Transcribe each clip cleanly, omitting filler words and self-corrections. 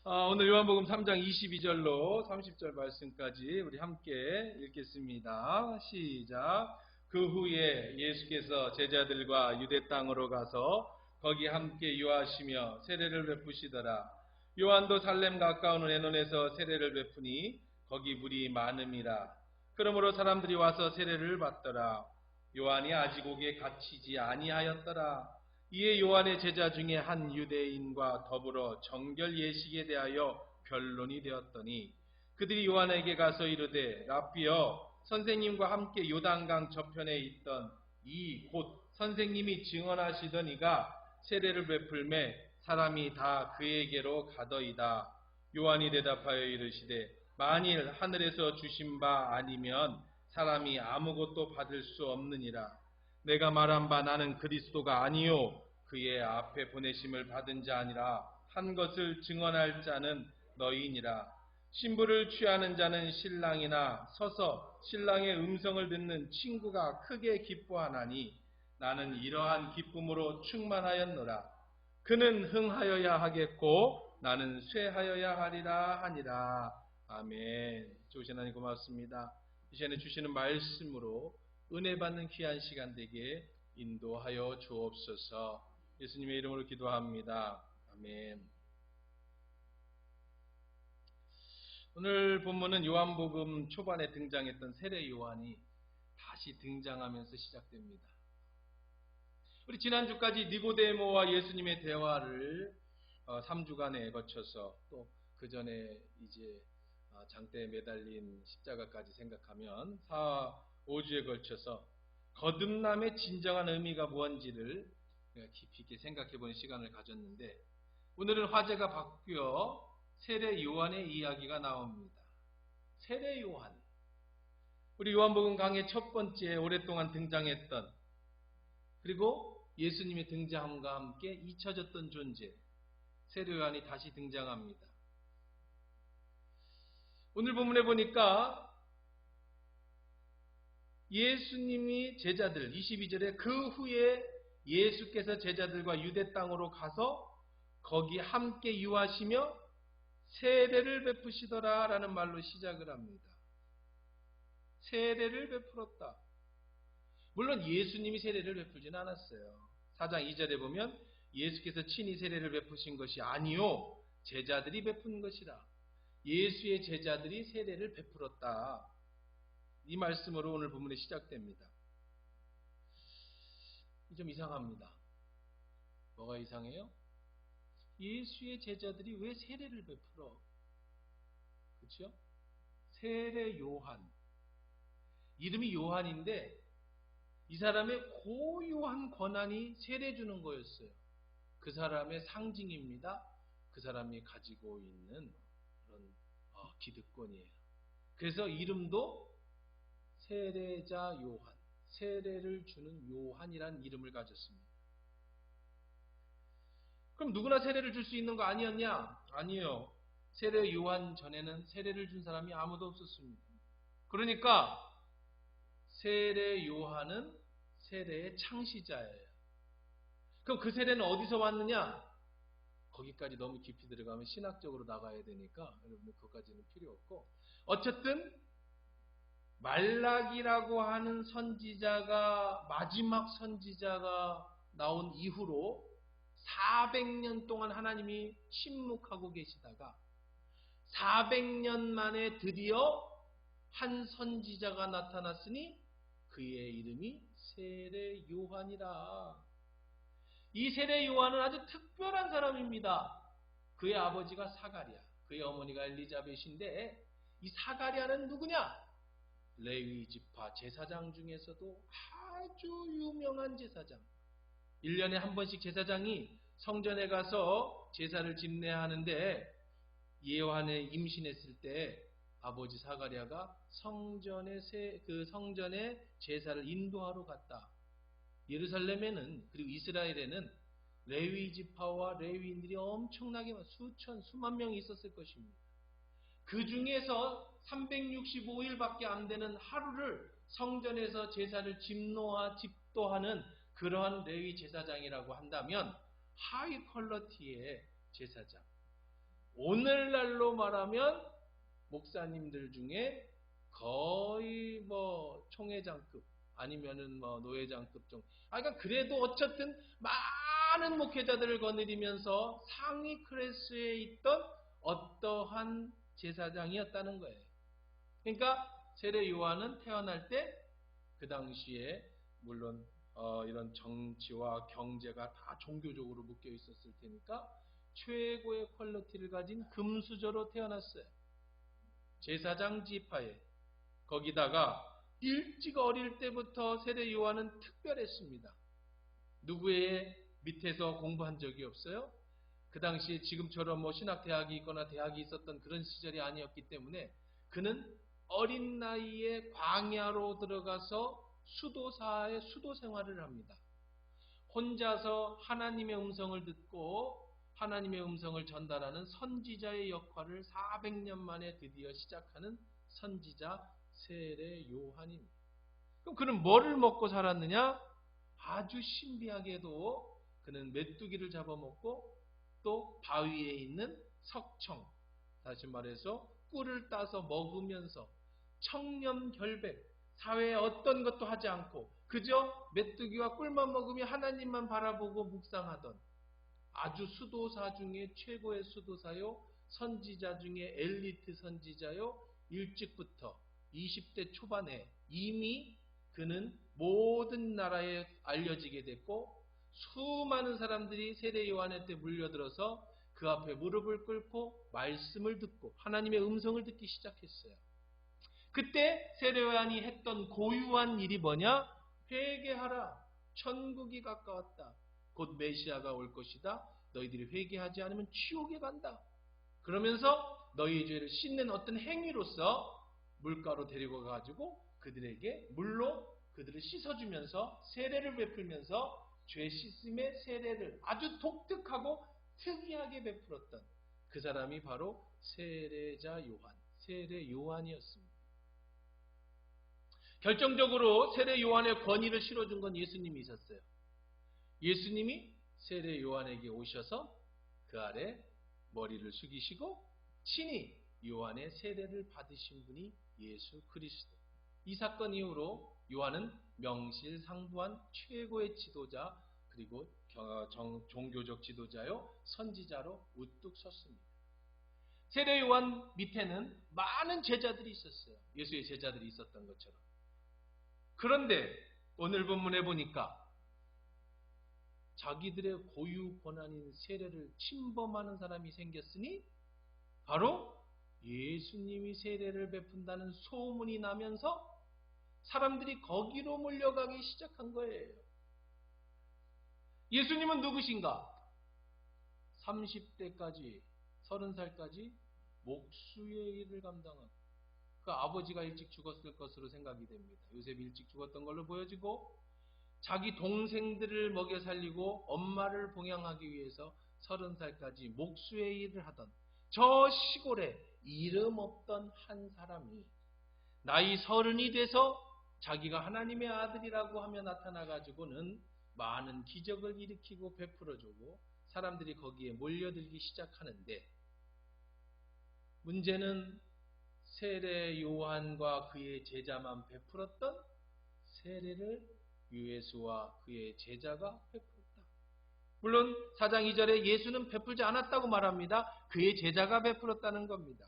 오늘 요한복음 3장 22절로 30절 말씀까지 우리 함께 읽겠습니다. 시작. 그 후에 예수께서 제자들과 유대 땅으로 가서 거기 함께 유하시며 세례를 베푸시더라. 요한도 살렘 가까운 에논에서 세례를 베푸니 거기 물이 많음이라. 그러므로 사람들이 와서 세례를 받더라. 요한이 아직 옥에 갇히지 아니하였더라. 이에 요한의 제자 중에 한 유대인과 더불어 정결 예식에 대하여 변론이 되었더니 그들이 요한에게 가서 이르되 라삐여, 선생님과 함께 요단강 저편에 있던 이 곧 선생님이 증언하시던 이가 세례를 베풀매 사람이 다 그에게로 가더이다. 요한이 대답하여 이르시되 만일 하늘에서 주신 바 아니면 사람이 아무것도 받을 수 없느니라. 내가 말한 바 나는 그리스도가 아니요 그의 앞에 보내심을 받은 자 아니라 한 것을 증언할 자는 너희니라. 신부를 취하는 자는 신랑이나 서서 신랑의 음성을 듣는 친구가 크게 기뻐하나니 나는 이러한 기쁨으로 충만하였노라. 그는 흥하여야 하겠고 나는 쇠하여야 하리라 하니라. 아멘. 좋으신 하나님 고맙습니다. 이 시간에 주시는 말씀으로 은혜 받는 귀한 시간 되게 인도하여 주옵소서. 예수님의 이름으로 기도합니다. 아멘. 오늘 본문은 요한복음 초반에 등장했던 세례 요한이 다시 등장하면서 시작됩니다. 우리 지난주까지 니고데모와 예수님의 대화를 3주간에 거쳐서 또 그 전에 이제 장대에 매달린 십자가까지 생각하면 5주에 걸쳐서 거듭남의 진정한 의미가 무엇인지를 깊이 있게 생각해 보는 시간을 가졌는데 오늘은 화제가 바뀌어 세례 요한의 이야기가 나옵니다. 세례 요한. 우리 요한복음 강의 첫 번째 오랫동안 등장했던 그리고 예수님의 등장함과 함께 잊혀졌던 존재 세례 요한이 다시 등장합니다. 오늘 본문에 보니까 예수님이 제자들 22절에 그 후에 예수께서 제자들과 유대 땅으로 가서 거기 함께 유하시며 세례를 베푸시더라 라는 말로 시작을 합니다. 세례를 베풀었다. 물론 예수님이 세례를 베풀지는 않았어요. 4장 2절에 보면 예수께서 친히 세례를 베푸신 것이 아니요 제자들이 베푼 것이라. 예수의 제자들이 세례를 베풀었다. 이 말씀으로 오늘 본문이 시작됩니다. 좀 이상합니다. 뭐가 이상해요? 예수의 제자들이 왜 세례를 베풀어? 그렇죠? 세례 요한. 이름이 요한인데 이 사람의 고유한 권한이 세례 주는 거였어요. 그 사람의 상징입니다. 그 사람이 가지고 있는 그런 기득권이에요. 그래서 이름도 세례자 요한, 세례를 주는 요한이라는 이름을 가졌습니다. 그럼 누구나 세례를 줄 수 있는 거 아니었냐? 아니요. 세례 요한 전에는 세례를 준 사람이 아무도 없었습니다. 그러니까 세례 요한은 세례의 창시자예요. 그럼 그 세례는 어디서 왔느냐? 거기까지 너무 깊이 들어가면 신학적으로 나가야 되니까 여러분들 그것까지는 필요 없고 어쨌든 말라기라고 하는 선지자가 마지막 선지자가 나온 이후로 400년 동안 하나님이 침묵하고 계시다가 400년 만에 드디어 한 선지자가 나타났으니 그의 이름이 세례 요한이라. 이 세례 요한은 아주 특별한 사람입니다. 그의 아버지가 사가랴, 그의 어머니가 엘리자벳인데 이 사가랴는 누구냐? 레위 지파 제사장 중에서도 아주 유명한 제사장. 1년에 한 번씩 제사장이 성전에 가서 제사를 집례하는데 예환에 임신했을 때 아버지 사가랴가 성전에 제사를 인도하러 갔다. 예루살렘에는 그리고 이스라엘에는 레위 지파와 레위인들이 엄청나게 수만 명이 있었을 것입니다. 그 중에서 365일밖에 안 되는 하루를 성전에서 제사를 집도하는 그러한 레위 제사장이라고 한다면 하이 퀄러티의 제사장. 온 오늘날로 말하면 목사님들 중에 거의 총회장급 아니면은 노회장급 정도. 그러니까 그래도 어쨌든 많은 목회자들을 거느리면서 상위 클래스에 있던 어떠한 제사장이었다는 거예요. 그러니까 세례 요한은 태어날 때 그 당시에 물론 이런 정치와 경제가 다 종교적으로 묶여 있었을 테니까 최고의 퀄리티를 가진 금수저로 태어났어요. 제사장 지파에. 거기다가 일찍 어릴 때부터 세례 요한은 특별했습니다. 누구의 밑에서 공부한 적이 없어요. 그 당시에 지금처럼 신학대학이 있거나 대학이 있었던 그런 시절이 아니었기 때문에 그는 어린 나이에 광야로 들어가서 수도사의 수도 생활을 합니다. 혼자서 하나님의 음성을 듣고 하나님의 음성을 전달하는 선지자의 역할을 400년 만에 드디어 시작하는 선지자 세례 요한입니다. 그럼 그는 뭐를 먹고 살았느냐? 아주 신비하게도 그는 메뚜기를 잡아먹고 또 바위에 있는 석청, 다시 말해서 꿀을 따서 먹으면서 청렴결백, 사회에 어떤 것도 하지 않고 그저 메뚜기와 꿀만 먹으며 하나님만 바라보고 묵상하던 아주 수도사 중에 최고의 수도사요, 선지자 중에 엘리트 선지자요, 일찍부터 20대 초반에 이미 그는 모든 나라에 알려지게 됐고 수많은 사람들이 세례 요한한테 물려들어서 그 앞에 무릎을 꿇고 말씀을 듣고 하나님의 음성을 듣기 시작했어요. 그때 세례 요한이 했던 고유한 일이 뭐냐? 회개하라. 천국이 가까웠다. 곧 메시아가 올 것이다. 너희들이 회개하지 않으면 지옥에 간다. 그러면서 너희의 죄를 씻는 어떤 행위로서 물가로 데리고 가가지고 그들에게 물로 그들을 씻어주면서 세례를 베풀면서 죄 씻음의 세례를 아주 독특하고 특이하게 베풀었던 그 사람이 바로 세례자 요한, 세례 요한이었습니다. 결정적으로 세례 요한의 권위를 실어준 건 예수님이 있었어요. 예수님이 세례 요한에게 오셔서 그 아래 머리를 숙이시고 친히 요한의 세례를 받으신 분이 예수 그리스도. 이 사건 이후로 요한은 명실상부한 최고의 지도자 그리고 종교적 지도자요 선지자로 우뚝 섰습니다. 세례 요한 밑에는 많은 제자들이 있었어요. 예수의 제자들이 있었던 것처럼. 그런데 오늘 본문에 보니까 자기들의 고유 권한인 세례를 침범하는 사람이 생겼으니 바로 예수님이 세례를 베푼다는 소문이 나면서 사람들이 거기로 몰려가기 시작한 거예요. 예수님은 누구신가? 30대까지 30살까지 목수의 일을 감당하고 그 아버지가 일찍 죽었을 것으로 생각이 됩니다. 요셉이 일찍 죽었던 걸로 보여지고 자기 동생들을 먹여 살리고 엄마를 봉양하기 위해서 30살까지 목수의 일을 하던 저 시골에 이름 없던 한 사람이 나이 30이 돼서 자기가 하나님의 아들이라고 하며 나타나가지고는 많은 기적을 일으키고 베풀어주고 사람들이 거기에 몰려들기 시작하는데 문제는 세례 요한과 그의 제자만 베풀었던 세례를 유예수와 그의 제자가 베풀었다. 물론 4장 2절에 예수는 베풀지 않았다고 말합니다. 그의 제자가 베풀었다는 겁니다.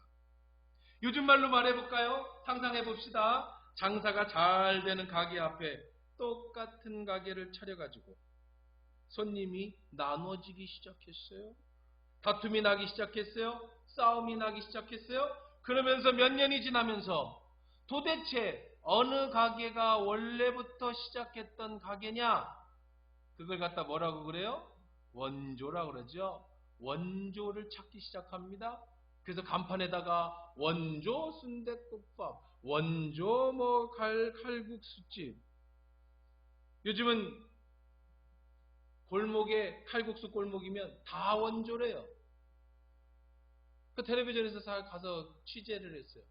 요즘 말로 말해볼까요? 상상해봅시다. 장사가 잘 되는 가게 앞에 똑같은 가게를 차려가지고 손님이 나눠지기 시작했어요. 다툼이 나기 시작했어요. 싸움이 나기 시작했어요. 그러면서 몇 년이 지나면서 도대체 어느 가게가 원래부터 시작했던 가게냐? 그걸 갖다 뭐라고 그래요? 원조라고 그러죠. 원조를 찾기 시작합니다. 그래서 간판에다가 원조 순댓국밥, 원조 칼국수집. 요즘은 골목에 칼국수 골목이면 다 원조래요. 그 텔레비전에서 가서 취재를 했어요.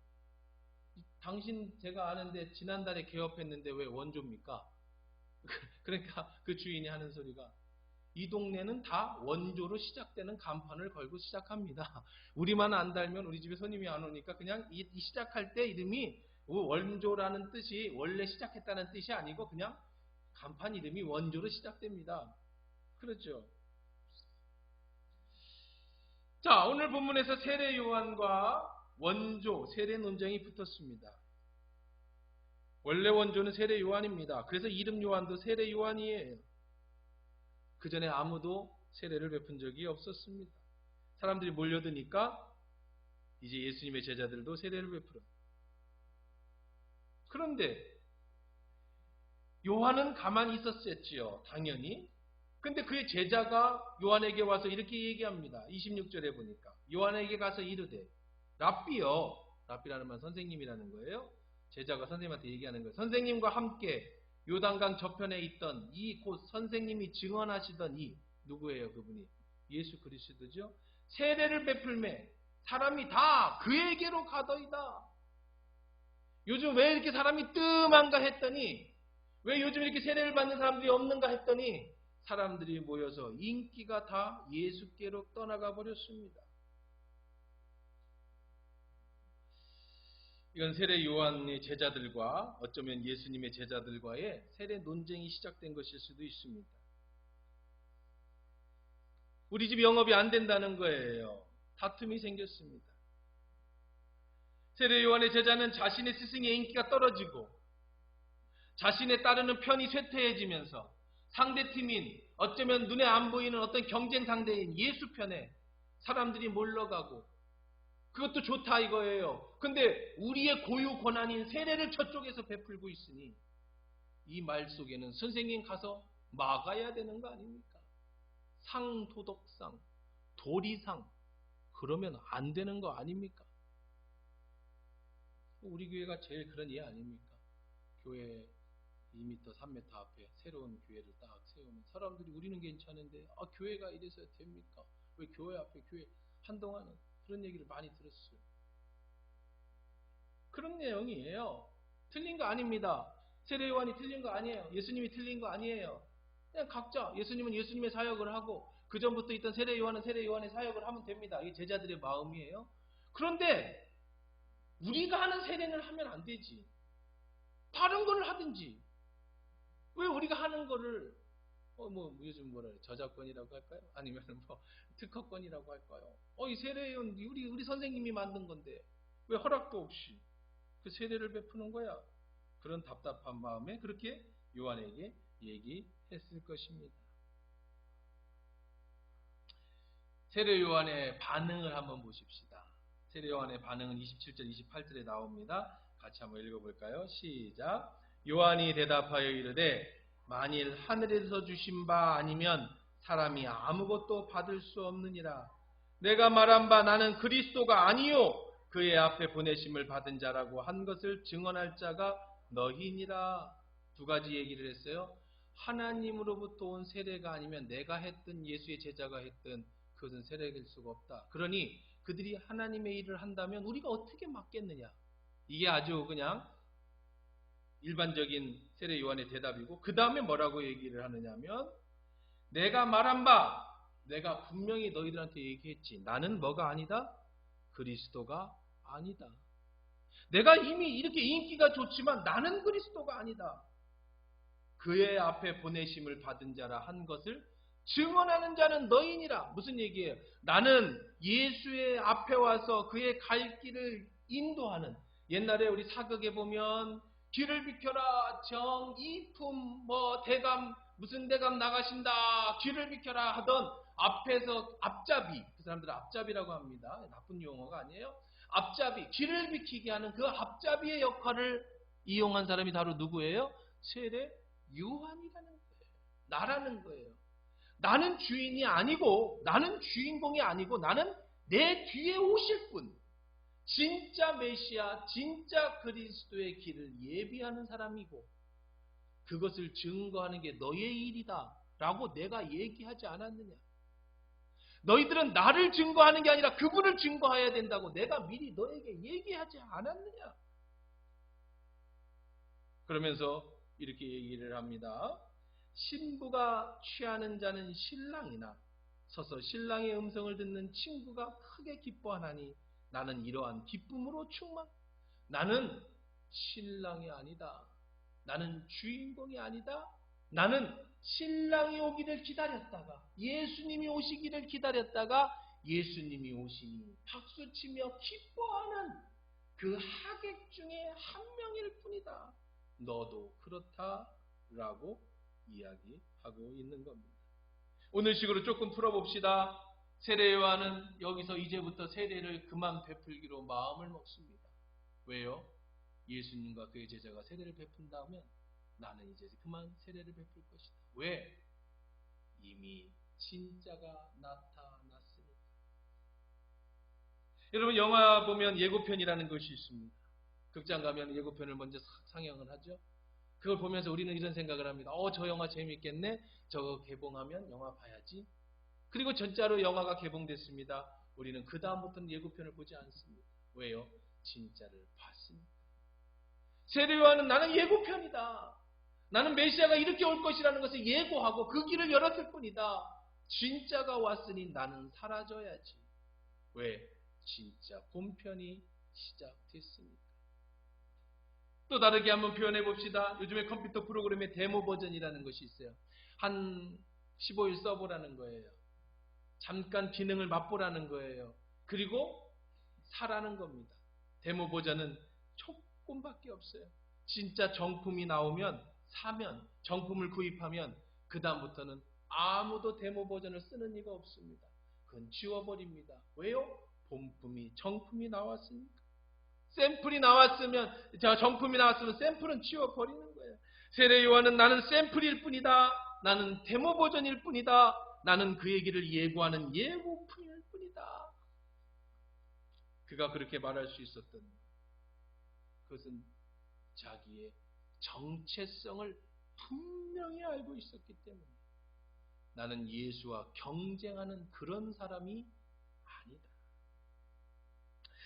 당신 제가 아는데 지난달에 개업했는데 왜 원조입니까? 그러니까 그 주인이 하는 소리가 이 동네는 다 원조로 시작되는 간판을 걸고 시작합니다. 우리만 안 달면 우리 집에 손님이 안 오니까 그냥 이 시작할 때 이름이 원조라는 뜻이 원래 시작했다는 뜻이 아니고 그냥 간판 이름이 원조로 시작됩니다. 그렇죠? 자, 오늘 본문에서 세례 요한과 원조, 세례 논쟁이 붙었습니다. 원래 원조는 세례 요한입니다. 그래서 이름 요한도 세례 요한이에요. 그 전에 아무도 세례를 베푼 적이 없었습니다. 사람들이 몰려드니까 이제 예수님의 제자들도 세례를 베풀어요. 그런데 요한은 가만히 있었겠지요. 당연히. 근데 그의 제자가 요한에게 와서 이렇게 얘기합니다. 26절에 보니까 요한에게 가서 이르되 랍비여, 랍비라는 말 선생님이라는 거예요. 제자가 선생님한테 얘기하는 거예요. 선생님과 함께 요단강 저편에 있던 이 곧 선생님이 증언하시던 이 누구예요? 그분이 예수 그리스도죠. 세례를 베풀매 사람이 다 그에게로 가더이다. 요즘 왜 이렇게 사람이 뜸한가 했더니, 왜 요즘 이렇게 세례를 받는 사람들이 없는가 했더니 사람들이 모여서 인기가 다 예수께로 떠나가 버렸습니다. 이건 세례 요한의 제자들과 어쩌면 예수님의 제자들과의 세례 논쟁이 시작된 것일 수도 있습니다. 우리 집 영업이 안 된다는 거예요. 다툼이 생겼습니다. 세례 요한의 제자는 자신의 스승의 인기가 떨어지고 자신에 따르는 편이 쇠퇴해지면서 상대팀인 어쩌면 눈에 안 보이는 어떤 경쟁 상대인 예수 편에 사람들이 몰려가고 그것도 좋다 이거예요. 근데 우리의 고유 권한인 세례를 저쪽에서 베풀고 있으니 이 말 속에는 선생님 가서 막아야 되는 거 아닙니까? 상도덕상, 도리상 그러면 안 되는 거 아닙니까? 우리 교회가 제일 그런 예 아닙니까? 교회 2m, 3m 앞에 새로운 교회를 딱 세우면 사람들이 우리는 괜찮은데 교회가 이래서 됩니까? 왜 교회 앞에 교회 한동안은 그런 얘기를 많이 들었어요. 그런 내용이에요. 틀린 거 아닙니다. 세례 요한이 틀린 거 아니에요. 예수님이 틀린 거 아니에요. 그냥 각자 예수님은 예수님의 사역을 하고 그 전부터 있던 세례 요한은 세례 요한의 사역을 하면 됩니다. 이게 제자들의 마음이에요. 그런데 우리가 하는 세례는 하면 안 되지. 다른 거를 하든지. 왜 우리가 하는 거를 요즘 뭐라 그래? 저작권이라고 할까요? 아니면 특허권이라고 할까요? 이 세례는 우리 선생님이 만든 건데 왜 허락도 없이 그 세례를 베푸는 거야? 그런 답답한 마음에 그렇게 요한에게 얘기했을 것입니다. 세례 요한의 반응을 한번 보십시다. 세례 요한의 반응은 27절, 28절에 나옵니다. 같이 한번 읽어볼까요? 시작. 요한이 대답하여 이르되 만일 하늘에서 주신 바 아니면 사람이 아무것도 받을 수 없느니라. 내가 말한 바 나는 그리스도가 아니요 그의 앞에 보내심을 받은 자라고 한 것을 증언할 자가 너희니라. 두 가지 얘기를 했어요. 하나님으로부터 온 세례가 아니면 내가 했든 예수의 제자가 했든 그것은 세례일 수가 없다. 그러니 그들이 하나님의 일을 한다면 우리가 어떻게 막겠느냐. 이게 아주 그냥 일반적인 세례 요한의 대답이고 그 다음에 뭐라고 얘기를 하느냐면 내가 말한 바 내가 분명히 너희들한테 얘기했지. 나는 뭐가 아니다? 그리스도가 아니다. 내가 이미 이렇게 인기가 좋지만 나는 그리스도가 아니다. 그의 앞에 보내심을 받은 자라 한 것을 증언하는 자는 너희니라. 무슨 얘기예요? 나는 예수의 앞에 와서 그의 갈 길을 인도하는, 옛날에 우리 사극에 보면 길을 비켜라 정 이품 대감 무슨 대감 나가신다 길을 비켜라 하던 앞에서 앞잡이, 그 사람들은 앞잡이라고 합니다. 나쁜 용어가 아니에요. 앞잡이, 길을 비키게 하는 그 앞잡이의 역할을 이용한 사람이 바로 누구예요? 세례 요한이라는 거예요. 나라는 거예요. 나는 주인이 아니고, 나는 주인공이 아니고, 나는 내 뒤에 오실 분, 진짜 메시아, 진짜 그리스도의 길을 예비하는 사람이고 그것을 증거하는 게 너의 일이다 라고 내가 얘기하지 않았느냐. 너희들은 나를 증거하는 게 아니라 그분을 증거해야 된다고 내가 미리 너에게 얘기하지 않았느냐. 그러면서 이렇게 얘기를 합니다. 신부가 취하는 자는 신랑이나 서서 신랑의 음성을 듣는 친구가 크게 기뻐하나니 나는 이러한 기쁨으로 나는 신랑이 아니다. 나는 주인공이 아니다. 나는 신랑이 오기를 기다렸다가 예수님이 오시기를 기다렸다가 예수님이 오시니 박수치며 기뻐하는 그 하객 중에 한 명일 뿐이다. 너도 그렇다라고 이야기하고 있는 겁니다. 오늘 식으로 조금 풀어봅시다. 세례요한은 여기서 이제부터 세례를 그만 베풀기로 마음을 먹습니다. 왜요? 예수님과 그의 제자가 세례를 베푼다면 나는 이제 그만 세례를 베풀 것이다. 왜? 이미 진짜가 나타났으니까. 여러분 영화 보면 예고편이라는 것이 있습니다. 극장 가면 예고편을 먼저 상영을 하죠. 그걸 보면서 우리는 이런 생각을 합니다. 저 영화 재밌겠네. 저거 개봉하면 영화 봐야지. 그리고 진짜로 영화가 개봉됐습니다. 우리는 그 다음부터는 예고편을 보지 않습니다. 왜요? 진짜를 봤습니다. 세례요한은 나는 예고편이다. 나는 메시아가 이렇게 올 것이라는 것을 예고하고 그 길을 열었을 뿐이다. 진짜가 왔으니 나는 사라져야지. 왜? 진짜 본편이 시작됐으니까. 또 다르게 한번 표현해 봅시다. 요즘에 컴퓨터 프로그램의 데모 버전이라는 것이 있어요. 한 15일 써보라는 거예요. 잠깐 기능을 맛보라는 거예요. 그리고 사라는 겁니다. 데모 버전은 조금밖에 없어요. 진짜 정품이 나오면 사면, 정품을 구입하면 그 다음부터는 아무도 데모 버전을 쓰는 이가 없습니다. 그건 지워버립니다. 왜요? 본품이 정품이 나왔으니까. 샘플이 나왔으면, 정품이 나왔으면 샘플은 지워버리는 거예요. 세례요한은 나는 샘플일 뿐이다. 나는 데모 버전일 뿐이다. 나는 그 얘기를 예고하는 예고품일 뿐이다. 그가 그렇게 말할 수 있었던 그것은 자기의 정체성을 분명히 알고 있었기 때문에 나는 예수와 경쟁하는 그런 사람이 아니다.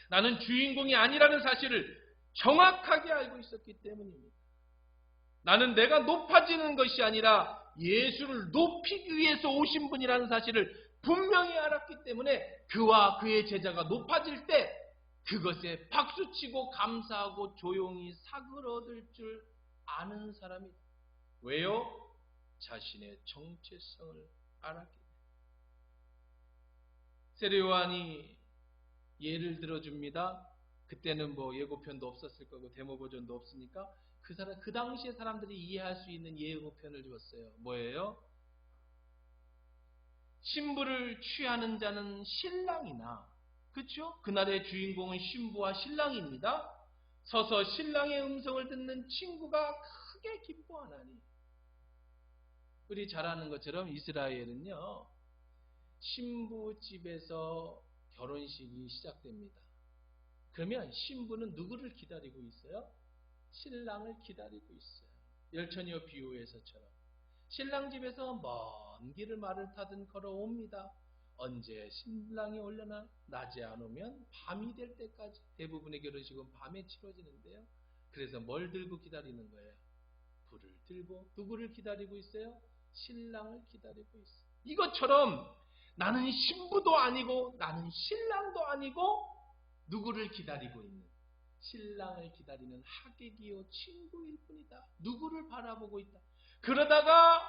나는 주인공이 아니라는 사실을 정확하게 알고 있었기 때문입니다. 나는 내가 높아지는 것이 아니라 예수를 높이기 위해서 오신 분이라는 사실을 분명히 알았기 때문에 그와 그의 제자가 높아질 때 그것에 박수치고 감사하고 조용히 사그러들 줄 아는 사람이다. 왜요? 자신의 정체성을 알았기 때문에. 세례요한이 예를 들어줍니다. 그때는 뭐 예고편도 없었을 거고 데모 버전도 없으니까 그 당시에 사람들이 이해할 수 있는 예고편을 줬어요. 뭐예요? 신부를 취하는 자는 신랑이나, 그렇죠? 그날의 주인공은 신부와 신랑입니다. 서서 신랑의 음성을 듣는 친구가 크게 기뻐하나니. 우리 잘 아는 것처럼 이스라엘은요, 신부 집에서 결혼식이 시작됩니다. 그러면 신부는 누구를 기다리고 있어요? 신랑을 기다리고 있어요. 열처녀 비유에서처럼. 신랑 집에서 먼 길을 말을 타든 걸어옵니다. 언제 신랑이 오려나? 낮에 안 오면 밤이 될 때까지. 대부분의 결혼식은 밤에 치러지는데요. 그래서 뭘 들고 기다리는 거예요? 불을 들고. 누구를 기다리고 있어요? 신랑을 기다리고 있어요. 이것처럼 나는 신부도 아니고 나는 신랑도 아니고 누구를 기다리고 있는, 신랑을 기다리는 하객이요 친구일 뿐이다. 누구를 바라보고 있다. 그러다가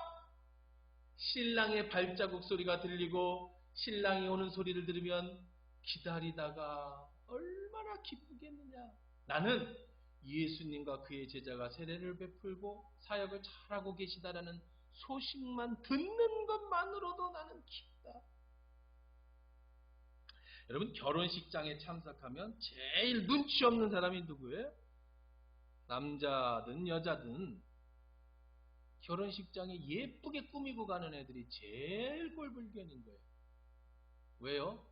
신랑의 발자국 소리가 들리고 신랑이 오는 소리를 들으면 기다리다가 얼마나 기쁘겠느냐. 나는 예수님과 그의 제자가 세례를 베풀고 사역을 잘하고 계시다라는 소식만 듣는 것만으로도 나는 기쁘다. 여러분, 결혼식장에 참석하면 제일 눈치 없는 사람이 누구예요? 남자든 여자든 결혼식장에 예쁘게 꾸미고 가는 애들이 제일 꼴불견인 거예요. 왜요?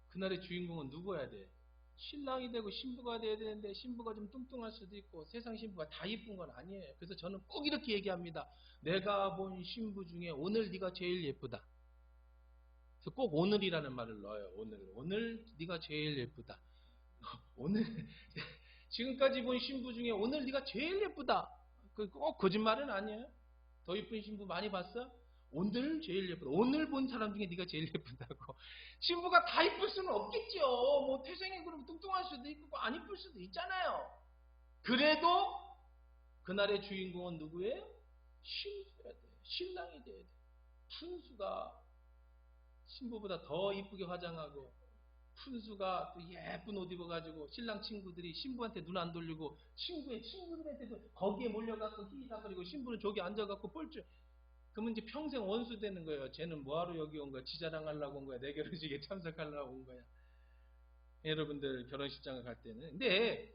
그날의 주인공은 누구여야 돼? 신랑이 되고 신부가 돼야 되는데 신부가 좀 뚱뚱할 수도 있고 세상 신부가 다 예쁜 건 아니에요. 그래서 저는 꼭 이렇게 얘기합니다. 내가 본 신부 중에 오늘 네가 제일 예쁘다. 그래서 꼭 오늘이라는 말을 넣어요. 오늘 네가 제일 예쁘다. 오늘 지금까지 본 신부 중에 오늘 네가 제일 예쁘다. 꼭 거짓말은 아니에요. 더 이쁜 신부 많이 봤어? 오늘 제일 예쁘다. 오늘 본 사람 중에 네가 제일 예쁘다고. 신부가 다 이쁠 수는 없겠죠. 뭐 태생이 그럼 뚱뚱할 수도 있고 안 이쁠 수도 있잖아요. 그래도 그날의 주인공은 누구예요? 신부여야 돼. 신랑이 돼야 돼. 푼수가 신부보다 더 이쁘게 화장하고 푼수가 또 예쁜 옷 입어가지고 신랑 친구들이 신부한테 눈 안 돌리고 친구의 친구들한테도 거기에 몰려갖고 희희삭거리고 신부는 저기 앉아갖고 뻘쭘. 그러면 이제 평생 원수 되는 거예요. 쟤는 뭐하러 여기 온 거야? 지 자랑하려고 온 거야? 내 결혼식에 참석하려고 온 거야? 여러분들 결혼식장을 갈 때는. 근데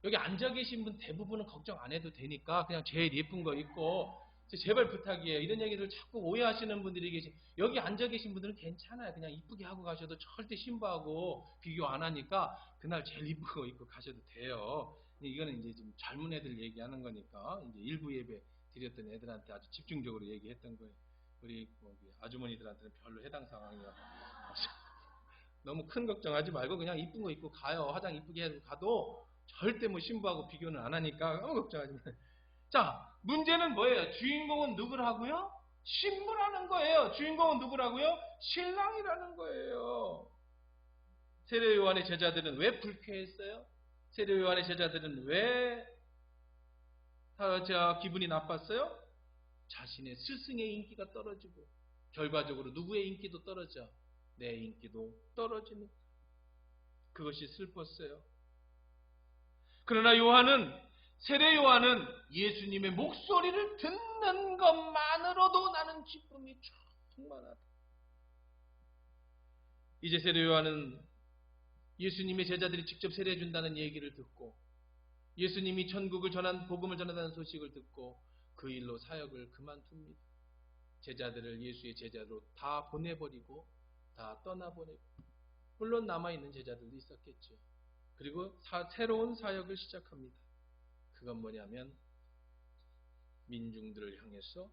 여기 앉아 계신 분 대부분은 걱정 안 해도 되니까 그냥 제일 예쁜 거 입고 제발 부탁이에요. 이런 얘기를 자꾸 오해하시는 분들이 계시. 여기 앉아 계신 분들은 괜찮아요. 그냥 이쁘게 하고 가셔도 절대 신부하고 비교 안 하니까 그날 제일 이쁜 거 입고 가셔도 돼요. 이거는 이제 좀 젊은 애들 얘기하는 거니까 이제 일부 예배 드렸던 애들한테 아주 집중적으로 얘기했던 거예요. 우리 아주머니들한테는 별로 해당 상황이요. 너무 큰 걱정하지 말고 그냥 이쁜 거 입고 가요. 화장 이쁘게 해서 가도 절대 뭐 신부하고 비교는 안 하니까 아무 걱정하지 마세요. 자, 문제는 뭐예요? 주인공은 누구라고요? 신부라는 거예요. 주인공은 누구라고요? 신랑이라는 거예요. 세례 요한의 제자들은 왜 불쾌했어요? 세례 요한의 제자들은 왜 기분이 나빴어요? 자신의 스승의 인기가 떨어지고 결과적으로 누구의 인기도 떨어져? 내 인기도 떨어지는 그것이 슬펐어요. 그러나 세례 요한은 예수님의 목소리를 듣는 것만으로도 나는 기쁨이 충만하다. 이제 세례 요한은 예수님의 제자들이 직접 세례해 준다는 얘기를 듣고 예수님이 천국을 복음을 전한다는 소식을 듣고 그 일로 사역을 그만둡니다. 제자들을 예수의 제자로 다 보내버리고 다 떠나보내고 물론 남아있는 제자들도 있었겠죠. 그리고 새로운 사역을 시작합니다. 그건 뭐냐면 민중들을 향해서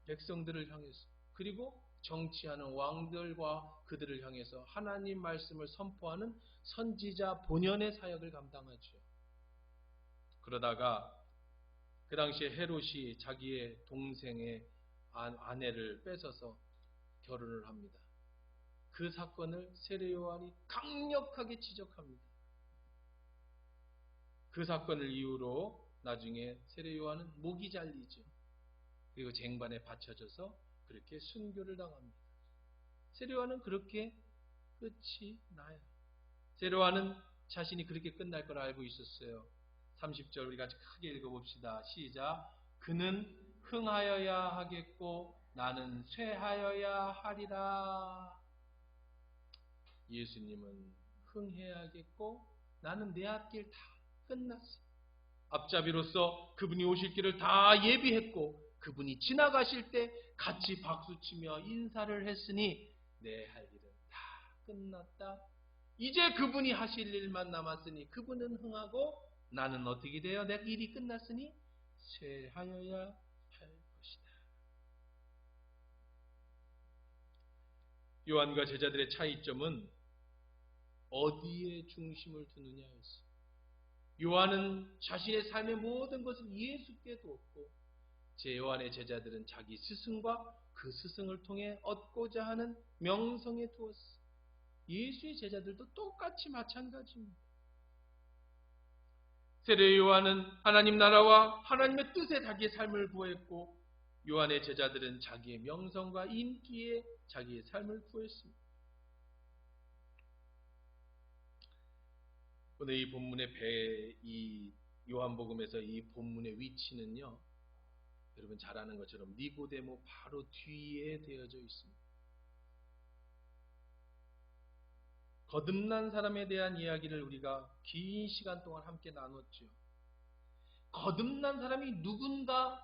백성들을 향해서 그리고 정치하는 왕들과 그들을 향해서 하나님 말씀을 선포하는 선지자 본연의 사역을 감당하죠. 그러다가 그 당시에 헤롯이 자기의 동생의 아내를 뺏어서 결혼을 합니다. 그 사건을 세례 요한이 강력하게 지적합니다. 그 사건을 이유로 나중에 세례 요한은 목이 잘리죠. 그리고 쟁반에 받쳐져서 그렇게 순교를 당합니다. 세례 요한은 그렇게 끝이 나요. 세례 요한은 자신이 그렇게 끝날 걸 알고 있었어요. 30절 우리 같이 크게 읽어봅시다. 시작. 그는 흥하여야 하겠고 나는 쇠하여야 하리라. 예수님은 흥해야겠고 나는 내 앞길 다 끝났어. 앞잡이로서 그분이 오실 길을 다 예비했고 그분이 지나가실 때 같이 박수치며 인사를 했으니 내 할 일은 다 끝났다. 이제 그분이 하실 일만 남았으니 그분은 흥하고 나는 어떻게 돼요? 내 일이 끝났으니 쇠하여야 할 것이다. 요한과 제자들의 차이점은 어디에 중심을 두느냐였어요. 요한은 자신의 삶의 모든 것을 예수께 두었고 요한의 제자들은 자기 스승과 그 스승을 통해 얻고자 하는 명성에 두었어요. 예수의 제자들도 똑같이 마찬가지입니다. 세례 요한은 하나님 나라와 하나님의 뜻에 자기의 삶을 구했고 요한의 제자들은 자기의 명성과 인기에 자기의 삶을 구했습니다. 오늘 이 본문의 이 요한복음에서 이 본문의 위치는요, 여러분 잘 아는 것처럼 니고데모 바로 뒤에 되어져 있습니다. 거듭난 사람에 대한 이야기를 우리가 긴 시간 동안 함께 나눴죠. 거듭난 사람이 누군가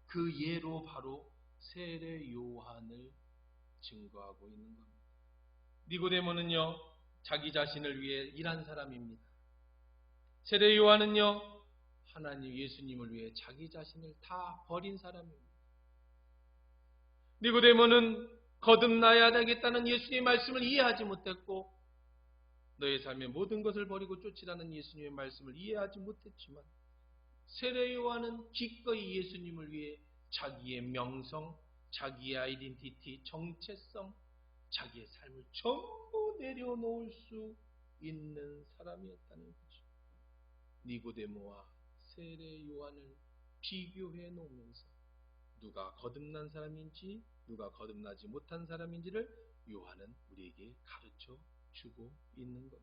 그 예로 바로 세례 요한을 증거하고 있는 겁니다. 니고데모는요, 자기 자신을 위해 일한 사람입니다. 세례 요한은요, 하나님 예수님을 위해 자기 자신을 다 버린 사람입니다. 니고데모는 거듭나야 되겠다는 예수님의 말씀을 이해하지 못했고 너의 삶의 모든 것을 버리고 쫓으라는 예수님의 말씀을 이해하지 못했지만 세례 요한은 기꺼이 예수님을 위해 자기의 명성, 자기의 아이덴티티, 정체성, 자기의 삶을 전부 내려놓을 수 있는 사람이었다는 거죠. 니고데모와 세례 요한을 비교해 놓으면서 누가 거듭난 사람인지 누가 거듭나지 못한 사람인지를 요한은 우리에게 가르쳐 주고 있는 것.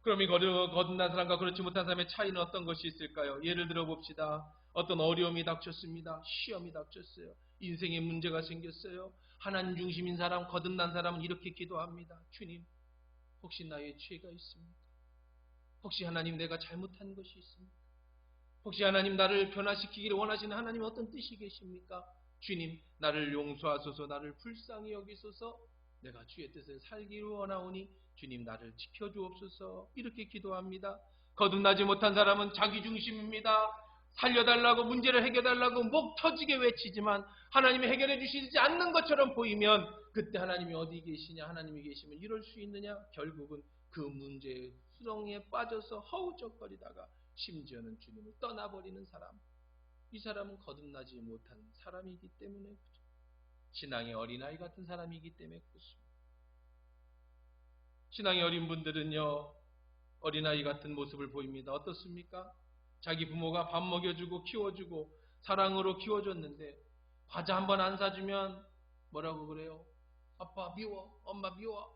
그럼 이 거듭난 사람과 그렇지 못한 사람의 차이는 어떤 것이 있을까요? 예를 들어 봅시다. 어떤 어려움이 닥쳤습니다. 시험이 닥쳤어요. 인생에 문제가 생겼어요. 하나님 중심인 사람, 거듭난 사람은 이렇게 기도합니다. 주님, 혹시 나의 죄가 있습니까? 혹시 하나님 내가 잘못한 것이 있습니까? 혹시 하나님 나를 변화시키기를 원하시는 하나님 어떤 뜻이 계십니까? 주님, 나를 용서하소서, 나를 불쌍히 여기소서, 내가 주의 뜻을 살기를 원하오니 주님 나를 지켜주옵소서. 이렇게 기도합니다. 거듭나지 못한 사람은 자기중심입니다. 살려달라고, 문제를 해결해달라고 목 터지게 외치지만 하나님이 해결해 주시지 않는 것처럼 보이면 그때 하나님이 어디 계시냐, 하나님이 계시면 이럴 수 있느냐? 결국은 그 문제의 수렁에 빠져서 허우적거리다가 심지어는 주님을 떠나버리는 사람, 이 사람은 거듭나지 못한 사람이기 때문에 그렇죠. 신앙의 어린아이 같은 사람이기 때문에 그렇습니다. 신앙의 어린 분들은요, 어린아이 같은 모습을 보입니다. 어떻습니까? 자기 부모가 밥 먹여주고 키워주고 사랑으로 키워줬는데 과자 한 번 안 사주면 뭐라고 그래요? 아빠 미워, 엄마 미워.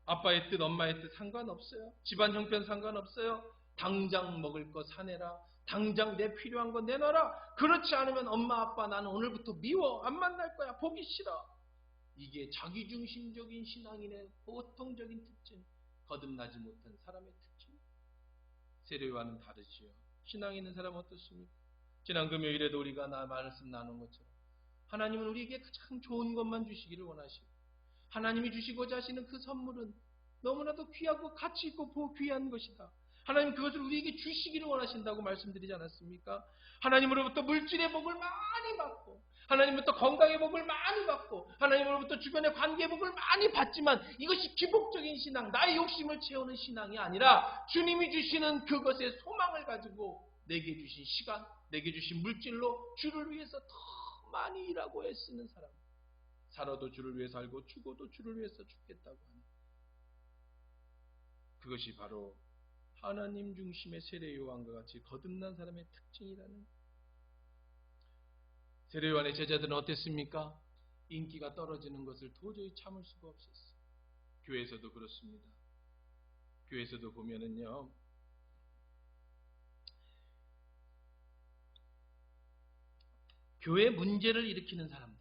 아빠의 뜻, 엄마의 뜻 상관없어요. 집안 형편 상관없어요. 당장 먹을 거 사내라. 당장 내 필요한 거 내놔라. 그렇지 않으면 엄마 아빠 나는 오늘부터 미워. 안 만날 거야. 보기 싫어. 이게 자기중심적인 신앙인의 보통적인 특징, 거듭나지 못한 사람의 특징. 세례와는 다르지요. 신앙 있는 사람은 어떻습니까? 지난 금요일에도 우리가 말씀 나눈 것처럼 하나님은 우리에게 가장 좋은 것만 주시기를 원하시고 하나님이 주시고자 하시는 그 선물은 너무나도 귀하고 가치 있고 귀한 것이다. 하나님 그것을 우리에게 주시기를 원하신다고 말씀드리지 않았습니까? 하나님으로부터 물질의 복을 많이 받고 하나님부터 건강의 복을 많이 받고 하나님으로부터 주변의 관계의 복을 많이 받지만 이것이 기복적인 신앙, 나의 욕심을 채우는 신앙이 아니라 주님이 주시는 그것의 소망을 가지고 내게 주신 시간, 내게 주신 물질로 주를 위해서 더 많이 일하고 애쓰는 사람. 살아도 주를 위해 살고 죽어도 주를 위해서 죽겠다고 하는 그것이 바로 하나님 중심의 세례 요한과 같이 거듭난 사람의 특징이라는. 세례 요한의 제자들은 어땠습니까? 인기가 떨어지는 것을 도저히 참을 수가 없었어요. 교회에서도 그렇습니다. 교회에서도 보면은요, 교회 문제를 일으키는 사람들,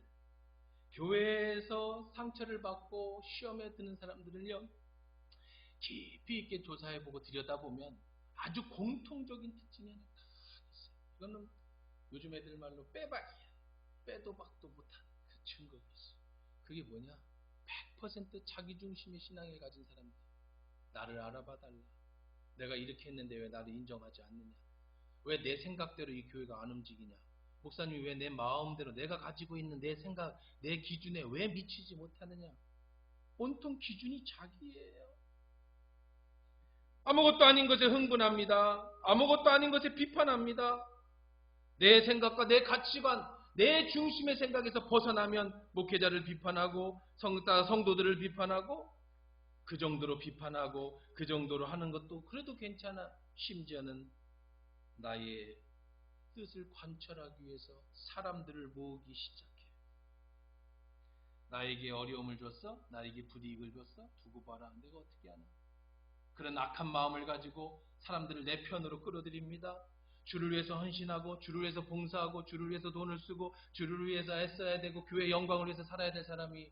교회에서 상처를 받고 시험에 드는 사람들을요, 깊이 있게 조사해보고 들여다보면 아주 공통적인 특징이 하나 딱 있어요. 이거는 요즘 애들 말로 빼박이야. 빼도 박도 못한 그 증거가 있어요. 그게 뭐냐? 100% 자기중심의 신앙을 가진 사람들. 나를 알아봐달라. 내가 이렇게 했는데 왜 나를 인정하지 않느냐? 왜 내 생각대로 이 교회가 안 움직이냐? 목사님이 왜 내 마음대로 내가 가지고 있는 내 생각, 내 기준에 왜 미치지 못하느냐? 온통 기준이 자기예요. 아무것도 아닌 것에 흥분합니다. 아무것도 아닌 것에 비판합니다. 내 생각과 내 가치관, 내 중심의 생각에서 벗어나면 목회자를 비판하고 성도들을 비판하고 그 정도로 비판하고 그 정도로 하는 것도 그래도 괜찮아. 심지어는 나의 뜻을 관철하기 위해서 사람들을 모으기 시작해. 나에게 어려움을 줬어? 나에게 불이익을 줬어? 두고 봐라. 내가 어떻게 하나? 그런 악한 마음을 가지고 사람들을 내 편으로 끌어들입니다. 주를 위해서 헌신하고 주를 위해서 봉사하고 주를 위해서 돈을 쓰고 주를 위해서 애써야 되고 교회의 영광을 위해서 살아야 될 사람이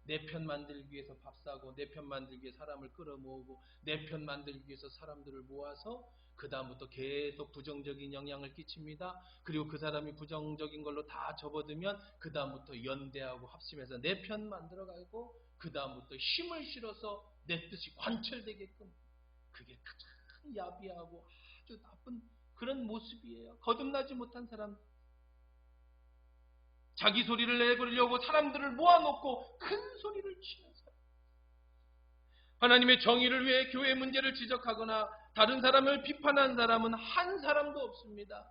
내 편 만들기 위해서 밥 사고 내 편 만들기 위해서 사람을 끌어모으고 내 편 만들기 위해서 사람들을 모아서 그 다음부터 계속 부정적인 영향을 끼칩니다. 그리고 그 사람이 부정적인 걸로 다 접어들면 그 다음부터 연대하고 합심해서 내 편 만들어가고 그 다음부터 힘을 실어서 내 뜻이 관철되게끔. 그게 가장 야비하고 아주 나쁜 그런 모습이에요. 거듭나지 못한 사람, 자기 소리를 내버리려고 사람들을 모아놓고 큰 소리를 치는 사람, 하나님의 정의를 위해 교회 문제를 지적하거나 다른 사람을 비판한 사람은 한 사람도 없습니다.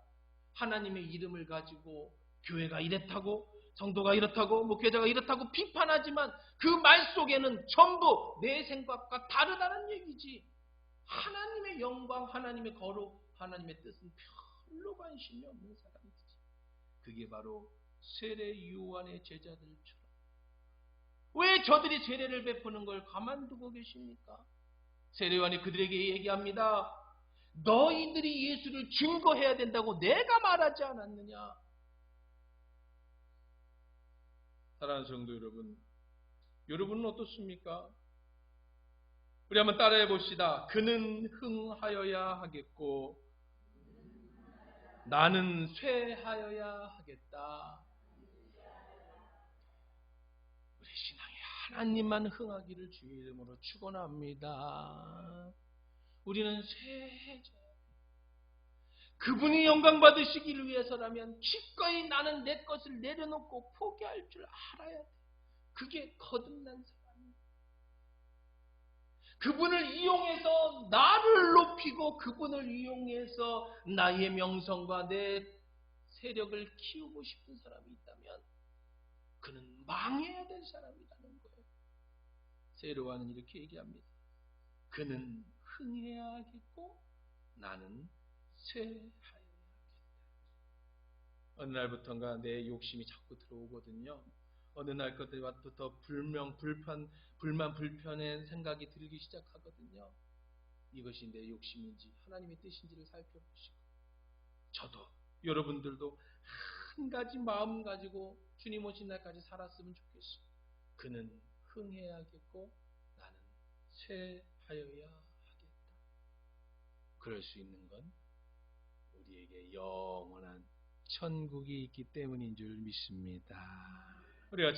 하나님의 이름을 가지고 교회가 이렇다고 성도가 이렇다고 목회자가 이렇다고 비판하지만 그 말 속에는 전부 내 생각과 다르다는 얘기지. 하나님의 영광, 하나님의 거룩, 하나님의 뜻은 별로 관심이 없는 사람이지. 그게 바로 세례 요한의 제자들처럼. 왜 저들이 세례를 베푸는 걸 가만두고 계십니까? 세례 요한이 그들에게 얘기합니다. 너희들이 예수를 증거해야 된다고 내가 말하지 않았느냐? 사랑하는 성도 여러분, 여러분은 어떻습니까? 우리 한번 따라해 봅시다. 그는 흥하여야 하겠고 나는 쇠하여야 하겠다. 우리 신앙이 하나님만 흥하기를 주의 이름으로 축원합니다. 우리는 쇠해져야 그분이 영광 받으시기를 위해서라면 기꺼이 나는 내 것을 내려놓고 포기할 줄 알아야 돼. 그게 거듭난 사람이에요. 그분을 이용해서 나를 높이고 그분을 이용해서 나의 명성과 내 세력을 키우고 싶은 사람이 있다면 그는 망해야 될 사람이라는 거예요. 세례 요한은 이렇게 얘기합니다. 그는 흥해야 하겠고 나는 쇠하여야 하겠다. 어느 날부터인가 내 욕심이 자꾸 들어오거든요. 어느 날부터 불만 불편한 생각이 들기 시작하거든요. 이것이 내 욕심인지 하나님의 뜻인지를 살펴보시고 저도 여러분들도 한 가지 마음 가지고 주님 오신 날까지 살았으면 좋겠어요. 그는 흥해야겠고 나는 쇠하여야 하겠다. 그럴 수 있는 건 우리에게 영원한 천국이 있기 때문인 줄 믿습니다. 우리가